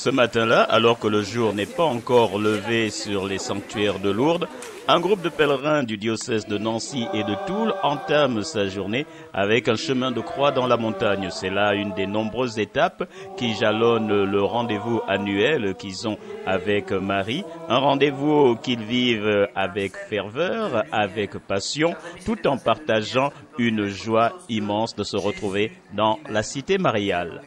Ce matin-là, alors que le jour n'est pas encore levé sur les sanctuaires de Lourdes, un groupe de pèlerins du diocèse de Nancy et de Toul entame sa journée avec un chemin de croix dans la montagne. C'est là une des nombreuses étapes qui jalonnent le rendez-vous annuel qu'ils ont avec Marie. Un rendez-vous qu'ils vivent avec ferveur, avec passion, tout en partageant une joie immense de se retrouver dans la cité mariale.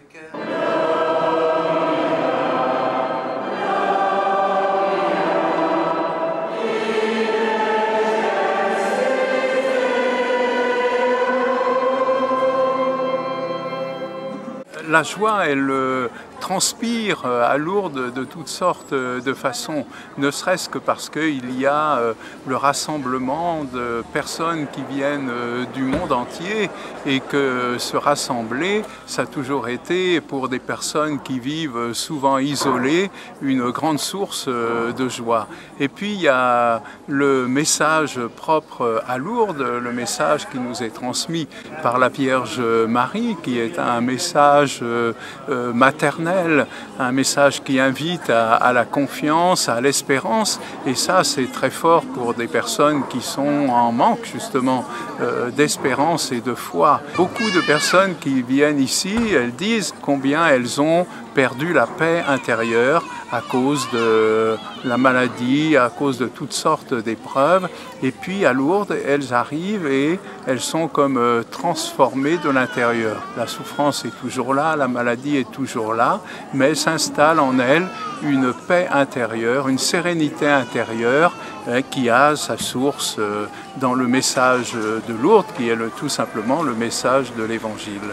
La joie, elle transpire à Lourdes de toutes sortes de façons, ne serait-ce que parce qu'il y a le rassemblement de personnes qui viennent du monde entier et que se rassembler, ça a toujours été pour des personnes qui vivent souvent isolées une grande source de joie. Et puis il y a le message propre à Lourdes, le message qui nous est transmis par la Vierge Marie, qui est un message maternel, un message qui invite à la confiance, à l'espérance, et ça c'est très fort pour des personnes qui sont en manque justement d'espérance et de foi. Beaucoup de personnes qui viennent ici, elles disent combien elles ont perdu la paix intérieure à cause de la maladie, à cause de toutes sortes d'épreuves. Et puis à Lourdes, elles arrivent et elles sont comme transformées de l'intérieur. La souffrance est toujours là, la maladie est toujours là, mais s'installe en elles une paix intérieure, une sérénité intérieure qui a sa source dans le message de Lourdes, qui est tout simplement le message de l'Évangile.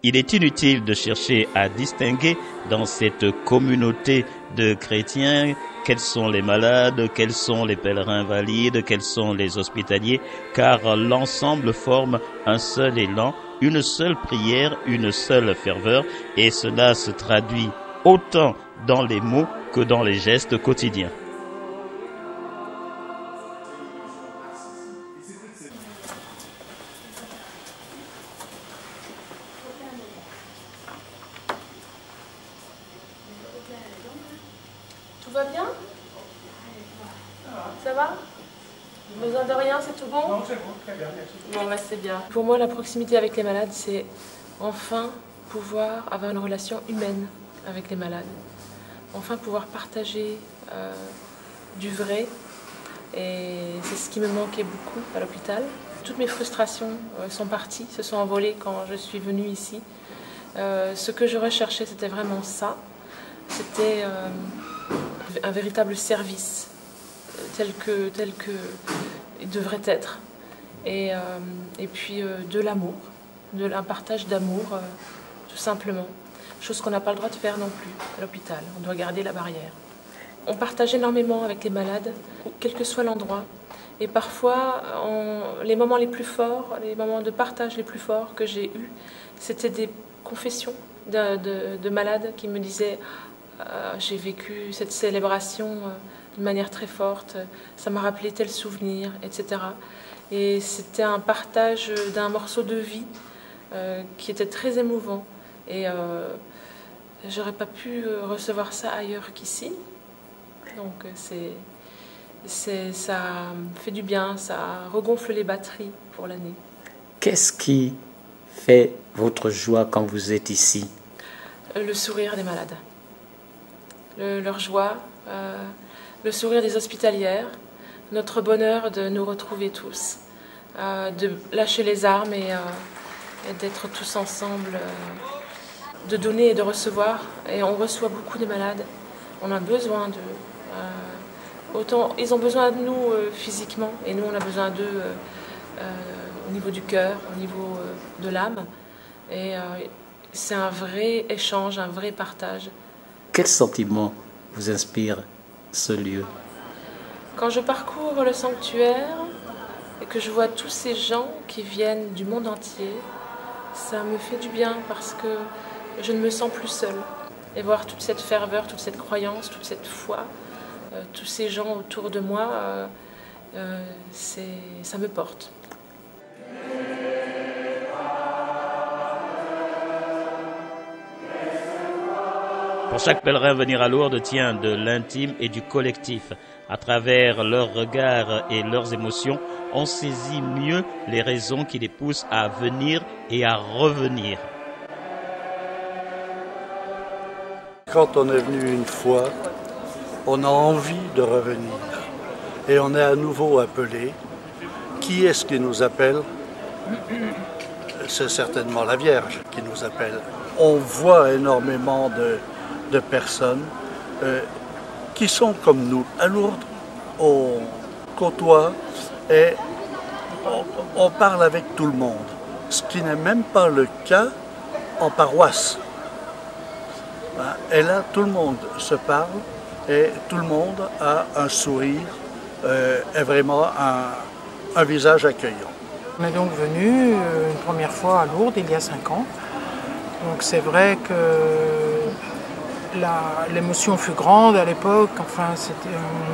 Il est inutile de chercher à distinguer dans cette communauté de chrétiens quels sont les malades, quels sont les pèlerins valides, quels sont les hospitaliers, car l'ensemble forme un seul élan, une seule prière, une seule ferveur, et cela se traduit autant dans les mots que dans les gestes quotidiens. Tout va bien? Ça va? Besoin de rien, c'est tout bon? Non, c'est bon, très bien, merci. Bon, bah, c'est bien. Pour moi, la proximité avec les malades, c'est enfin pouvoir avoir une relation humaine avec les malades. Enfin pouvoir partager du vrai. Et c'est ce qui me manquait beaucoup à l'hôpital. Toutes mes frustrations sont parties, se sont envolées quand je suis venue ici. Ce que je recherchais, c'était vraiment ça. C'était un véritable service tel que il devrait être, et puis de l'amour, un partage d'amour tout simplement, chose qu'on n'a pas le droit de faire non plus à l'hôpital. On doit garder la barrière. On partage énormément avec les malades, quel que soit l'endroit, et parfois les moments les plus forts, les moments de partage les plus forts que j'ai eus, c'était des confessions de malades qui me disaient j'ai vécu cette célébration d'une manière très forte, ça m'a rappelé tel souvenir, etc. Et c'était un partage d'un morceau de vie qui était très émouvant. Et j'aurais pas pu recevoir ça ailleurs qu'ici. Donc ça fait du bien, ça regonfle les batteries pour l'année. Qu'est-ce qui fait votre joie quand vous êtes ici? Le sourire des malades. Leur joie, le sourire des hospitalières, notre bonheur de nous retrouver tous, de lâcher les armes et d'être tous ensemble, de donner et de recevoir. Et on reçoit beaucoup de malades, on a besoin d'eux. Autant ils ont besoin de nous physiquement, et nous on a besoin d'eux au niveau du cœur, au niveau de l'âme. Et c'est un vrai échange, un vrai partage. Quel sentiment vous inspire ce lieu? Quand je parcours le sanctuaire et que je vois tous ces gens qui viennent du monde entier, ça me fait du bien parce que je ne me sens plus seule. Et voir toute cette ferveur, toute cette croyance, toute cette foi, tous ces gens autour de moi, ça me porte. Pour chaque pèlerin, venir à Lourdes tient de l'intime et du collectif. À travers leurs regards et leurs émotions, on saisit mieux les raisons qui les poussent à venir et à revenir. Quand on est venu une fois, on a envie de revenir. Et on est à nouveau appelé. Qui est-ce qui nous appelle? C'est certainement la Vierge qui nous appelle. On voit énormément de personnes qui sont comme nous. À Lourdes, on côtoie et on parle avec tout le monde. Ce qui n'est même pas le cas en paroisse. Et là, tout le monde se parle et tout le monde a un sourire et vraiment un visage accueillant. On est donc venu une première fois à Lourdes il y a 5 ans. Donc c'est vrai que l'émotion fut grande à l'époque. Enfin,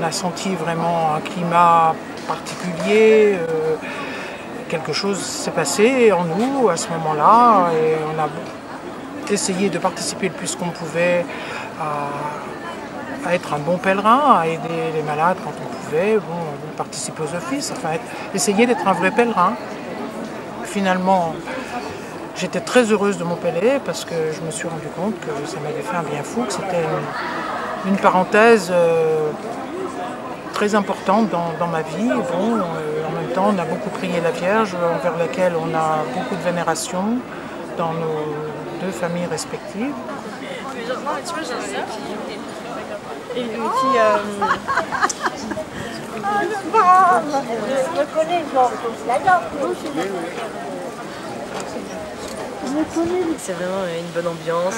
on a senti vraiment un climat particulier. Quelque chose s'est passé en nous à ce moment-là et on a essayé de participer le plus qu'on pouvait à être un bon pèlerin, à aider les malades quand on pouvait, participer aux offices, enfin essayer d'être un vrai pèlerin. Finalement, j'étais très heureuse de Montpellier parce que je me suis rendu compte que ça m'avait fait un bien fou, que c'était une parenthèse très importante dans ma vie. Bon, en même temps, on a beaucoup prié la Vierge, envers laquelle on a beaucoup de vénération dans nos 2 familles respectives. Et qui je connais Georges, c'est vraiment une bonne ambiance,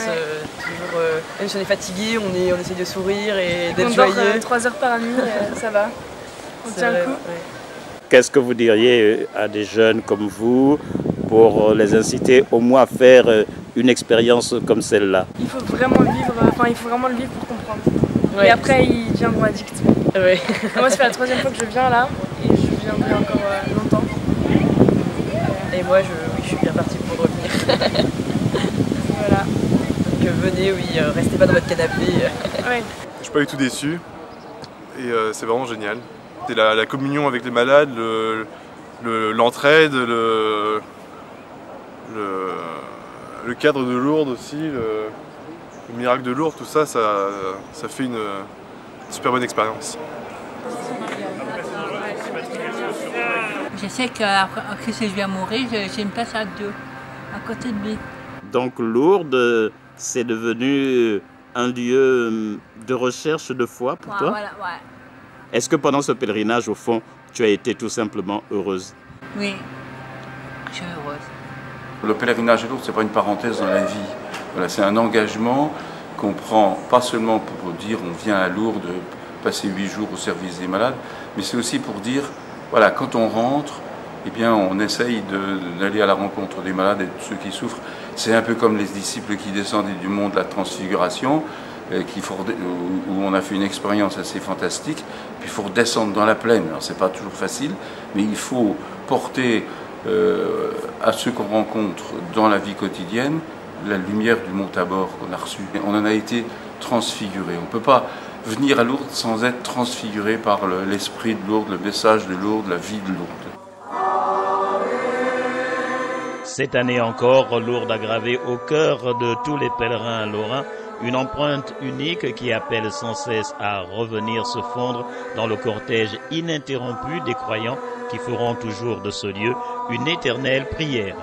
toujours, même si on est fatigué, on essaie de sourire et d'être joyeux. 3 heures par nuit, ça va, on tient le coup. Ouais. Qu'est-ce que vous diriez à des jeunes comme vous pour les inciter au moins à faire une expérience comme celle-là? Il faut vraiment le vivre, pour comprendre. Ouais. Et après, ils deviendront addicts. Ouais. Moi, ça fait la 3e fois que je viens là, et je viendrai encore longtemps. Et moi, je suis bien partie pour revenir. Voilà. Donc venez, oui, restez pas dans votre canapé. Ouais. Je suis pas du tout déçu, et c'est vraiment génial. C'est la communion avec les malades, l'entraide, le cadre de Lourdes aussi, le miracle de Lourdes, tout ça, ça fait une super bonne expérience. Je sais que si je viens mourir, j'ai une place à 2, à côté de lui. Donc Lourdes, c'est devenu un lieu de recherche de foi pour toi? Voilà, ouais. Est-ce que pendant ce pèlerinage, au fond, tu as été tout simplement heureuse? Oui, je suis heureuse. Le pèlerinage à Lourdes, ce n'est pas une parenthèse dans la vie. Voilà, c'est un engagement qu'on prend pas seulement pour dire on vient à Lourdes passer 8 jours au service des malades, mais c'est aussi pour dire, voilà, quand on rentre, eh bien, on essaye d'aller à la rencontre des malades et de ceux qui souffrent. C'est un peu comme les disciples qui descendent du monde de la transfiguration, où on a fait une expérience assez fantastique, puis il faut redescendre dans la plaine. Alors c'est pas toujours facile, mais il faut porter à ceux qu'on rencontre dans la vie quotidienne la lumière du mont Tabor qu'on a reçu. On en a été transfiguré. On ne peut pas venir à Lourdes sans être transfiguré par l'esprit de Lourdes, le message de Lourdes, la vie de Lourdes. Cette année encore, Lourdes a gravé au cœur de tous les pèlerins lorrains une empreinte unique qui appelle sans cesse à revenir se fondre dans le cortège ininterrompu des croyants qui feront toujours de ce lieu une éternelle prière.